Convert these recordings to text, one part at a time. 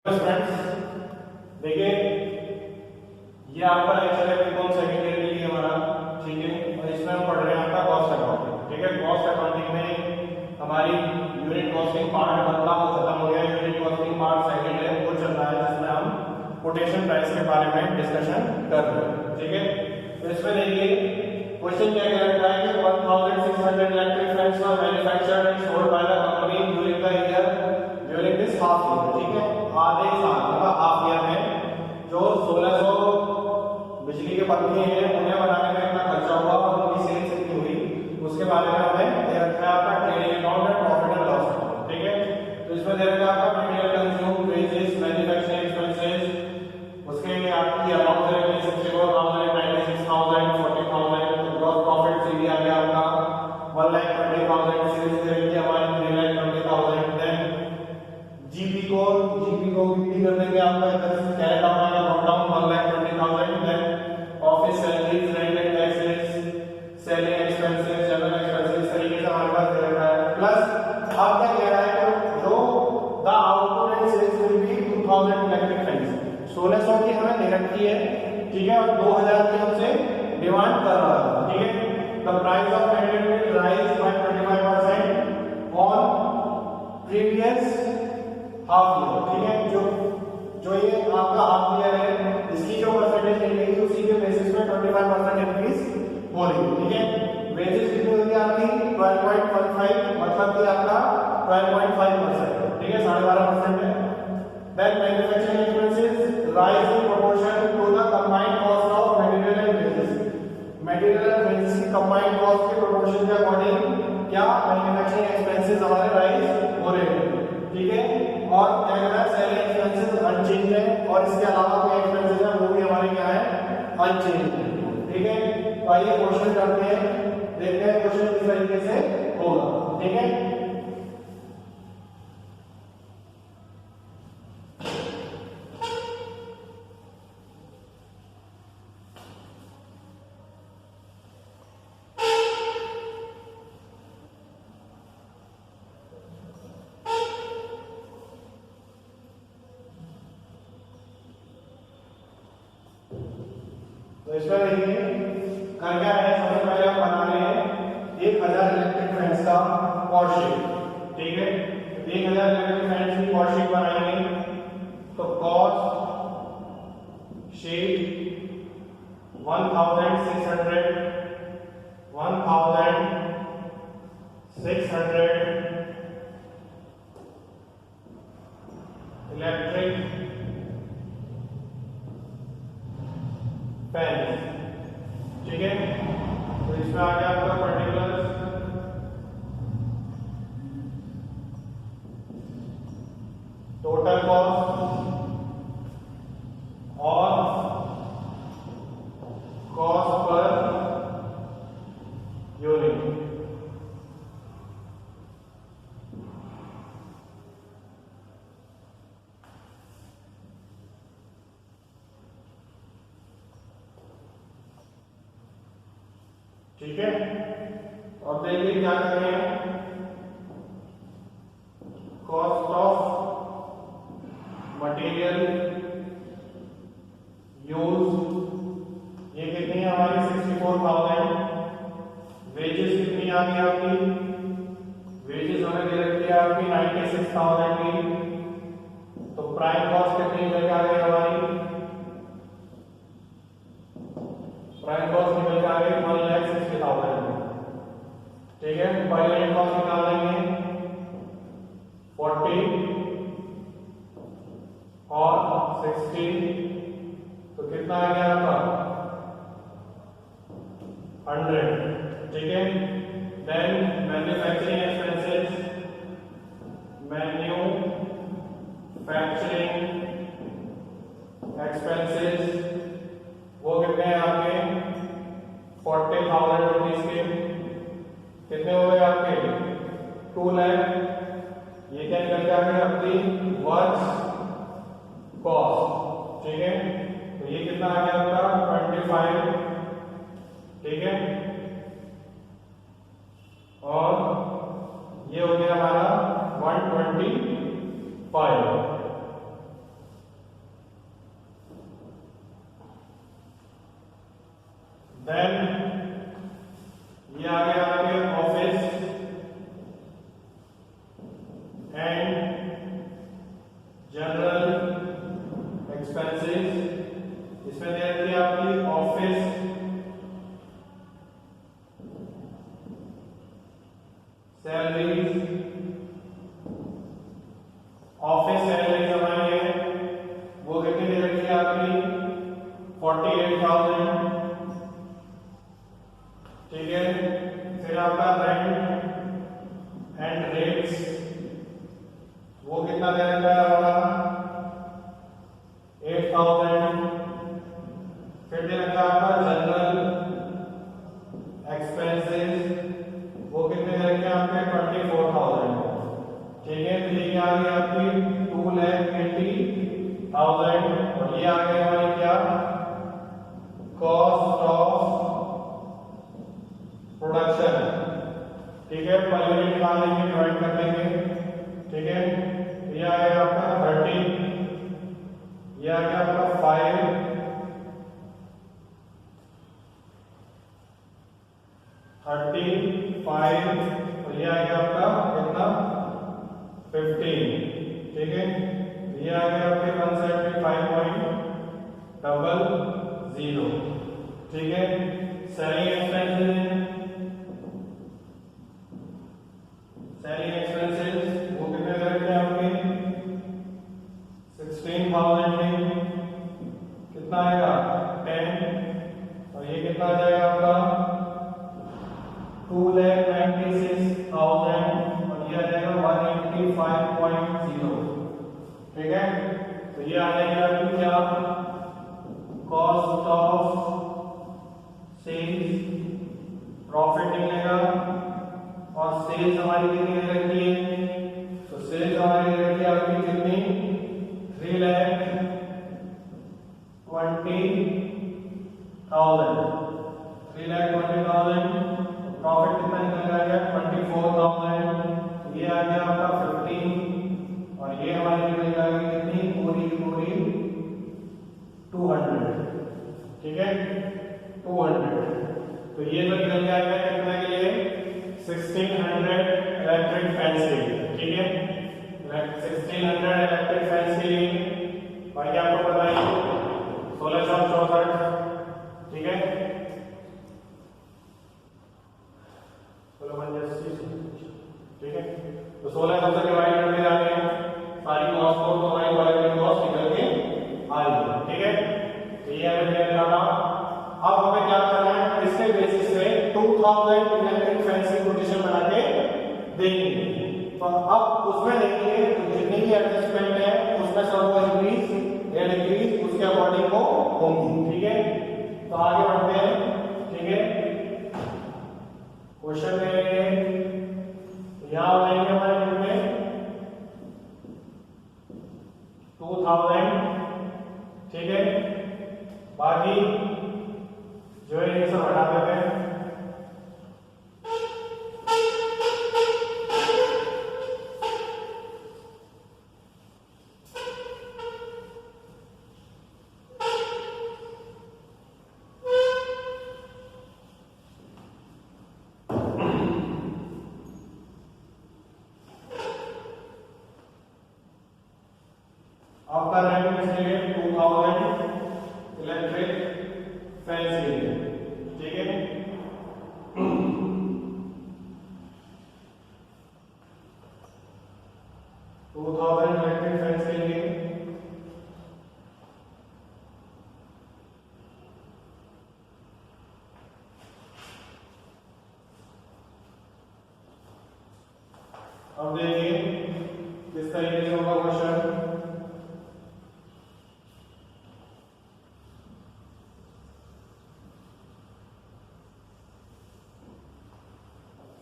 Friends देखिए, ये आपका लेक्चर है बीकॉम सेकंड ईयर के लिए हमारा, ठीक है। और इसमें हम पढ़ रहे हैं आपका कॉस्ट अकाउंटिंग, ठीक है। कॉस्ट अकाउंटिंग में हमारी यूनिट कॉस्टिंग पार्ट बनता वो खत्म हो गया। यूनिट कॉस्टिंग पार्ट सेकंड है वो चल रहा है, जिसमें हम कोटेशन प्राइस के बारे में डिस्कशन कर रहे हैं, ठीक है। तो इसमें देखिए क्वेश्चन क्या कह रखा है कि 1600 electric fans were manufactured and sold by the company during the year during this half year, ठीक है। आधे साल मतलब हाफ ईयर में जो 1600 बिजली के पंखे हैं उन्हें बनाने में इतना खर्चा हुआ और उनकी सेल्स कितनी हुई उसके बारे में हमें दे रखा है आपका trading account and profit and loss account, ठीक है। तो इसमें दे रखा है आपका material consume, wages, manufacturing expenses, उसके आपकी अमाउंट दे रखी है 64,000, 96,000, 40,000। तो ग्रॉस प्रॉफिट से भी आ गया आपका 1,20,000, सेल्स दे रखी है हमारी 3,20,000। देन जीपी को कितनी कर देंगे आपका इधर से कैरेट आउट आएगा note down 1,20,000। Then office salaries, rent and taxes, selling expenses, general expenses, इस तरीके से हमारे पास दे रखा है। प्लस अब क्या कह रहा है कि जो the output and sales will be 2000 electric fans, 1600 की हमें दे रखी है, ठीक है। और 2000 की हमसे डिमांड कर रहा है, ठीक है। The price of material will rise by 25% on previous half year, ठीक है। जो ये आपका हाफ ईयर है इसकी जो परसेंटेज निकलेगी उसी के बेसिस पे 25% इंक्रीज हो रही है, ठीक है। वेजेस कितनी होगी आपकी 12.15, मतलब कि आपका 12.5%, ठीक है, 12.5% है। Then manufacturing expenses rise in proportion to the combined cost of material and wages, material and wages की कंबाइंड कॉस्ट के प्रोपोर्शन के अकॉर्डिंग क्या मैन्युफैक्चरिंग एक्सपेंसेस हमारे राइज हो रहे हैं, ठीक है। और क्या कहना है सेलिंग एक्सपेंसेस अनचेंज है और इसके अलावा कोई एक्सपेंसेस है वो भी हमारे क्या है अनचेंज है, ठीक है। तो आइए क्वेश्चन करते हैं, देखते हैं क्वेश्चन किस तरीके से होगा, ठीक है। तो इसमें देखिए कर क्या है, सबसे पहले हम बना रहे हैं 1000 इलेक्ट्रिक फैंस का कॉस्ट शीट, ठीक है। 1000 इलेक्ट्रिक फैंस की कॉस्ट शीट बनाएंगे तो कॉस्ट शीट 1600 इलेक्ट्रिक फैन, ठीक है। तो इसमें आ गया आपका पर्टिकुलर टोटल कॉस्ट और कॉस्ट पर यूनिट, ठीक है। अब देखिए क्या करें, कॉस्ट ऑफ मटेरियल यूज ये कितनी है हमारी 64,000। वेजेस कितनी आ गई आपकी, वेजेस हमें दे रखी है आपकी 96,000 की। तो प्राइम कॉस्ट कितनी निकल के आ गई हमारी, प्राइम कॉस्ट निकल के आ गई 1,60,000, ठीक है। पर यूनिट कॉस्ट निकाल देंगे 40 और 60, तो कितना आ गया आपका 100, ठीक है। Then manufacturing expenses, manufacturing expenses वो कितने हैं आपके 40,000 रुपीज के, कितने हो गए आपके 2 लाख। ये क्या निकल के आ गया आपकी वर्क्स कॉस्ट, ठीक है। तो ये कितना आ गया आपका 25, ठीक है। और ये हो गया हमारा 125, देन ये आ गया आपके ऑफिस एंड जनरल एक्सपेंसेस, इसमें दे रखी है आपकी ऑफिस सैलरीज, ऑफिस सैलरीज हमारी है वो कितनी दे रखी है आपकी 48,000, ठीक है। फिर आपका रेंट एंड रेट्स वो कितना दे रखा है हमारा 8,000। फिर दे रखा है आपका जनरल एक्सपेंसेस वो कितने दे रखे हैं आपके 24,000, ठीक है। तो ये आ गई आपकी 2,80,000 और ये आ गई हमारी क्या कॉस्ट ऑफ प्रोडक्शन, ठीक है। पर यूनिट निकाल लेंगे, डिवाइड कर देंगे, ठीक है। ये आ गया आपका 30, ये आ गया आपका 5, और ये आ गया आपका कितना 15, ठीक है। ये आ गया आपके 175.00, ठीक है। सेलिंग एक्सपेंसेस वो कितने दे रखे हैं आपके 16,000 में कितना आएगा 10, और ये कितना आ जाएगा आपका 2,96,000 और ये आ जाएगा 185.0, ठीक है। तो ये आ जाएगा आपकी क्या कॉस्ट ऑफ सेल्स, प्रॉफिट निकलेगा। और सेल्स हमारी कितनी दे रखी है, तो सेल्स हमारी दे रखी है आपकी कितनी 3,20,000, प्रॉफिट कितना निकल गया 24,000, ये आ गया आपका 15 और ये हमारी निकल जाएगी कितनी पूरी 200, ठीक है 200। तो ये तो निकल जाएगा कितना के लिए 1,600 इलेक्ट्रिक फैंस के लिए, ठीक है 1,600 इलेक्ट्रिक फैंस के लिए। बाकी आपको पता है 1664, ठीक है। ठीक है, तो 16 से डिवाइड करके जाते हैं सारी कॉस्ट को, तो हमारी क्वालिटी कॉस्ट निकल के आ रही है, ठीक है। तो ये हमें क्या करना, अब हमें क्या करना है इसके बेसिस पे 2000 इलेक्ट्रिक फैंस की कोटेशन बना के देंगे। तो अब उसमें देखिए जितनी भी एडजस्टमेंट है उसमें सब वो इंक्रीज या डिक्रीज उसके अकॉर्डिंग को होंगी, ठीक है। तो आगे बढ़ते हैं, ठीक है। क्वेश्चन में यहां आएंगे हमारे में 2000, ठीक है। बाकी जो है ये सब हटा देते हैं, आपका रेंट किसके लिए 2000 इलेक्ट्रिक फैंस के लिए, ठीक है। 2000 इलेक्ट्रिक फैंस के लिए अब देखिए किस तरीके से होगा क्वेश्चन।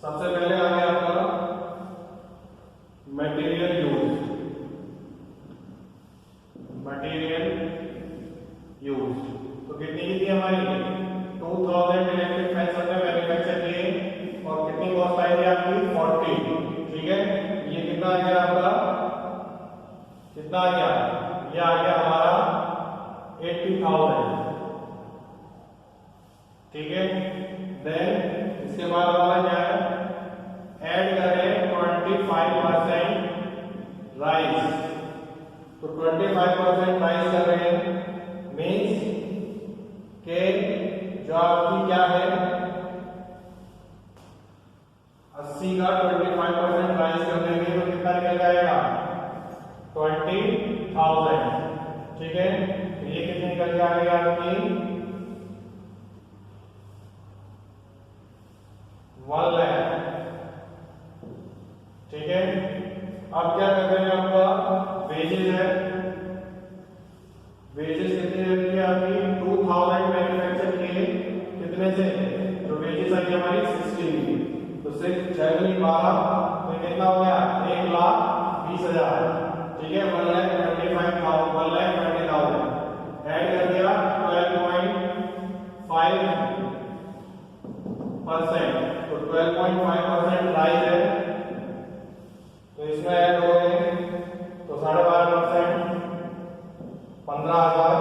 सबसे पहले आ गया आपका मटेरियल यूज, तो कितनी की थी हमारी 2000 इलेक्ट्रिक फैंस हमने मैन्युफैक्चर किए और कितनी कॉस्ट आई थी आपकी 40, ठीक है। ये कितना आ गया आपका, कितना आ गया, ये आ गया हमारा 80,000, ठीक है। देन इसके बाद हमारा क्या है, ऐड करें 25% राइस। तो 25% राइस कर रहे हैं, मीन्स के जो आपकी क्या है 80 का 25% राइस कर देंगे तो कितना निकल जाएगा 20,000। ठीक है, तो ये कितनी निकल जाएगी आपकी 1 लाख। ठीक है, अब क्या कर रहे हैं, आपका वेजेस है, वेजेस कितने है आपकी 2000 मैन्युफैक्चर किए कितने से, तो वेजेस आई हमारी 60 की, तो 6 जनवरी 12 तो कितना हो गया 1,20,000। ठीक है, 1,25,000 ऐड कर दिया 12.5%, तो 12.5% राइस है, तो इसमें ऐड हो गए तो 12.5% 15,000,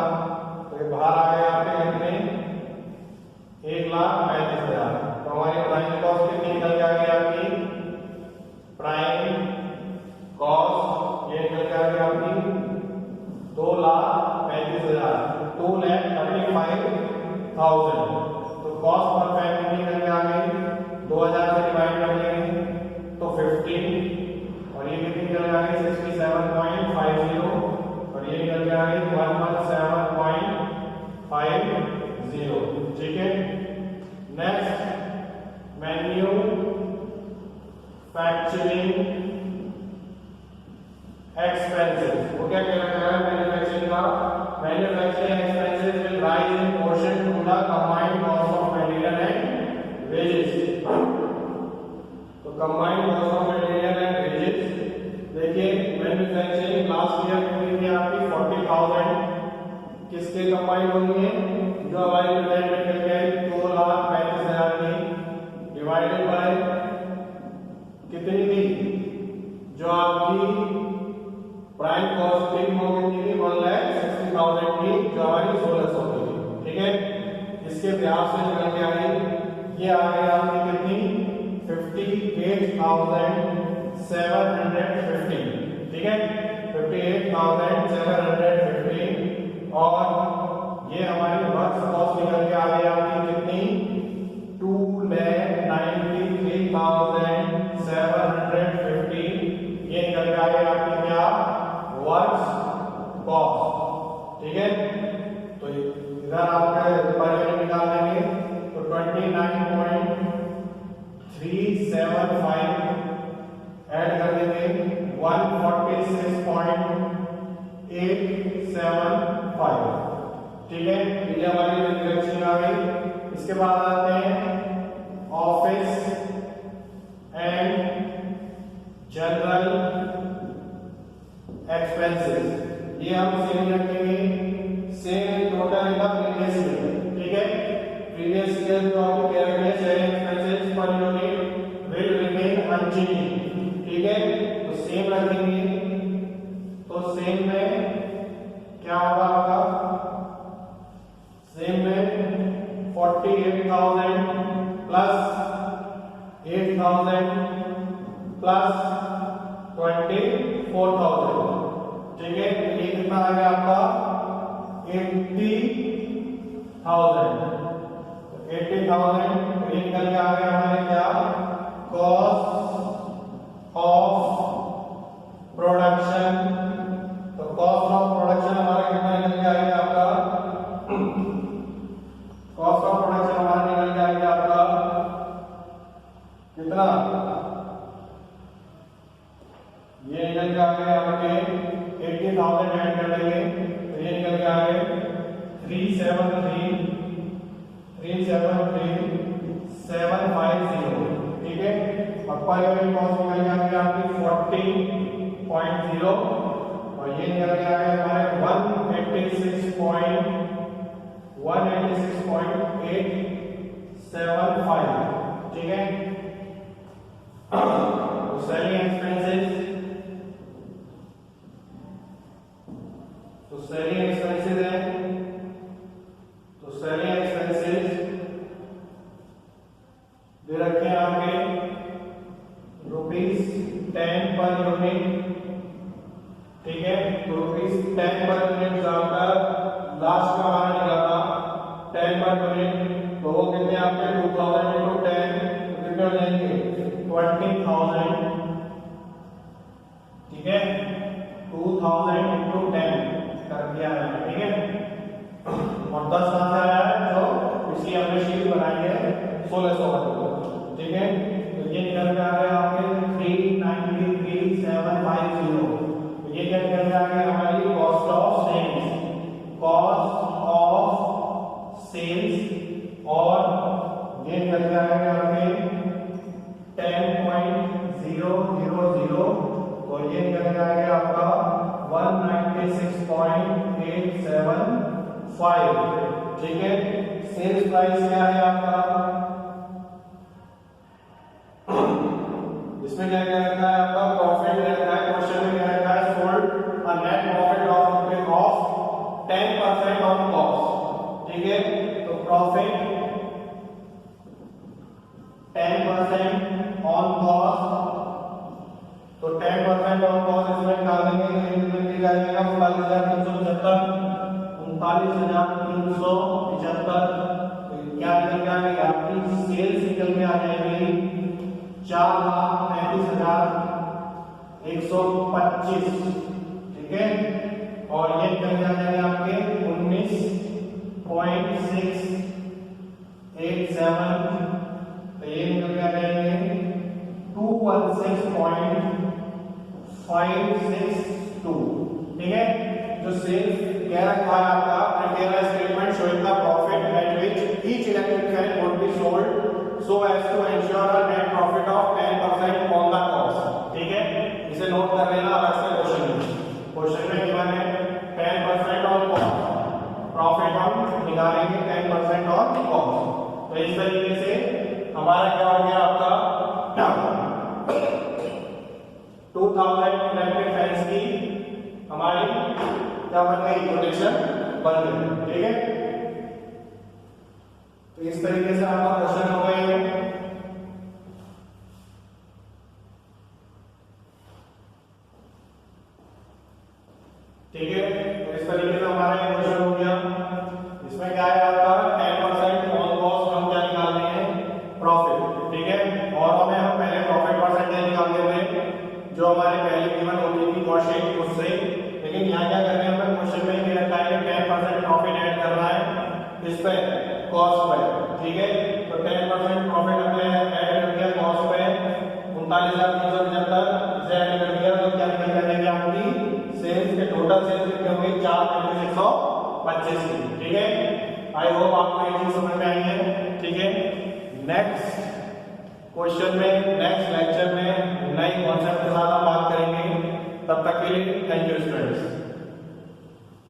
तो ये बाहर आ गए आपके कितने 1,35,000। तो हमारी प्राइम कॉस्ट कितनी निकल जाएगी आपकी, प्राइम कॉस्ट ये निकल जाएगी आपकी 2,35,000, 2,35,000। तो कॉस्ट पर फैमिली निकल जाएगी 2000 से डिवाइड कर लेंगे तो 15, और ये कितनी निकल जाएगी 67.50, और ये निकल जाएगी 117.50। ठीक है, नेक्स्ट मैन्युफैक्चरिंग एक्सपेंसेस। वो क्या कह रहा है मैन्युफैक्चरिंग का, manufacturing expenses will rise in portion to the combined cost of material and wages. तो combined cost of material and wages, देखिए मैन्युफैक्चरिंग लास्ट ईयर हुई थी आपकी 40,000, किसके कंबाइंड होंगे, जो हमारी डिवाइडेड करके 2,35,000 की डिवाइडेड बाय कितनी थी, जो आपकी प्राइम कॉस्ट थी वो कितनी थी 1,60,000 की, जो हमारी 1,600 की थी। ठीक है, इसके ब्याज से निकल के आई, ये आ गई आपकी कितनी 58,750। ठीक है, 58,750, और ये हमारी वर्क्स कॉस्ट निकल के आ गई आपकी कितनी 2,93,750, ये निकल के आ गई आपकी क्या वर्क्स कॉस्ट। ठीक है, तो इधर आपके पर यूनिट निकाल देंगे तो 29.375 ऐड कर देंगे 146.875। ठीक है, ये हमारी रिफ्लेक्शन आ गई। इसके बाद आते हैं ऑफिस एंड जनरल एक्सपेंसेस, ये हम सेम रखेंगे, same total in the previous year. ठीक है, प्रीवियस ईयर जो आपको कह रहे हैं selling expenses per unit will remain unchanged. ठीक है, तो सेम रखेंगे, तो सेम में क्या होगा आपका, सेम में 48,000 प्लस 8,000 प्लस 24,000। ठीक है, ये कितना आ गया आपका 80,000। 80,000 ये निकल के आ गया हमारे क्या कॉस्ट ऑफ प्रोडक्शन। तो कॉस्ट ऑफ प्रोडक्शन हमारा कितना निकल के आएगा आपका, कॉस्ट ऑफ प्रोडक्शन हमारा निकल के आएगा आपका कितना, ये निकल के आ गए आपके 80,000 ऐड कर देंगे तो ये निकल के आ गए 373,750। ठीक है, और पर यूनिट कॉस्ट निकल के आ गई आपकी 40.0, और ये निकल के आ गए हमारे 186.875। ठीक है, तो सेलिंग एक्सपेंसेस, तो सेलिंग एक्सपेंसेस है, तो सेलिंग एक्सपेंसेस 10 पर यूनिट जाकर लास्ट में हमारा निकला था 10 पर यूनिट, तो वो कितने आपके 2000 into 10 कितने हो जाएंगे 20,000, ठीक है 2000 into 10 कर दिया है, ठीक है। और 10 कहां से आया है, तो इसी हमने शीट बनाई है 1600 का, ठीक है। तो ये निकल के आ गया आपके 393,750, तो ये क्या निकल के आ गया हमारी cost of sales, cost of sales, और ये निकल के आ गया आपके 10.000, तो ये निकल के आ गया आपका 196.875, ठीक है। सेल्स प्राइस क्या है आपका, इसमें क्या क्या रहता है आपका प्रॉफिट रहता है, क्वेश्चन में क्या रहता है sold a net profit of 10% on cost, ठीक है। तो प्रॉफिट 10% ऑन कॉस्ट, तो 10% ऑन कॉस्ट इसमें डालेंगे तो इनमें मिल जाएगा 39,375, 39,375, तो क्या निकल के आ गई आपकी सेल्स निकल के आ जाएगी 4,35,125, ठीक है। और ये निकल के आ जाएंगे आपके 19.687, तो ये निकल के आ जाएंगे 216.562, ठीक है। जो सेल्स कह रखा है आपका prepare a statement showing the profit at which each electric fan would be sold so as to ensure a net profit of 10% on the cost, ठीक है। इसे नोट कर लेना अलग से क्वेश्चन में गिवन है 10% ऑन कॉस्ट, प्रॉफिट हम निकालेंगे 10% ऑन कॉस्ट, तो इस तरीके से हमारा क्या हो गया आपका 2000 इलेक्ट्रिक फैंस की हमारी क्या बन गई प्रोडक्शन बन गई, ठीक है। तो इस तरीके से आपका क्वेश्चन हो गया, ठीक है। तो इस तरीके से हमारा क्वेश्चन हो गया, इसमें क्या है आपका 10% ऑन कॉस्ट हम क्या निकालते हैं प्रॉफिट, ठीक है। और हमें हम पहले प्रॉफिट परसेंटेज निकालते थे जो हमारे पहले गिवन होती थी कॉस्ट शीट उससे, लेकिन यहाँ क्या कर रहे हैं हमें क्वेश्चन में ये रहता है कि 10% प्रॉफिट ऐड करना है इस पे कॉस्ट पे, ठीक है। तो 10% प्रॉफिट हमने ऐड कर दिया कॉस्ट पे 39,375, इसे ऐड कर दिया तो क्या निकल जाएगी आपकी सेल्स के टोटल सेल्स कितने होंगे 4,125 की, ठीक है। आई होप आपको ये चीज समझ में आई है, ठीक है। नेक्स्ट क्वेश्चन में नेक्स्ट लेक्चर में नए कॉन्सेप्ट के साथ हम बात करेंगे, तब तक के लिए थैंक यू स्टूडेंट्स।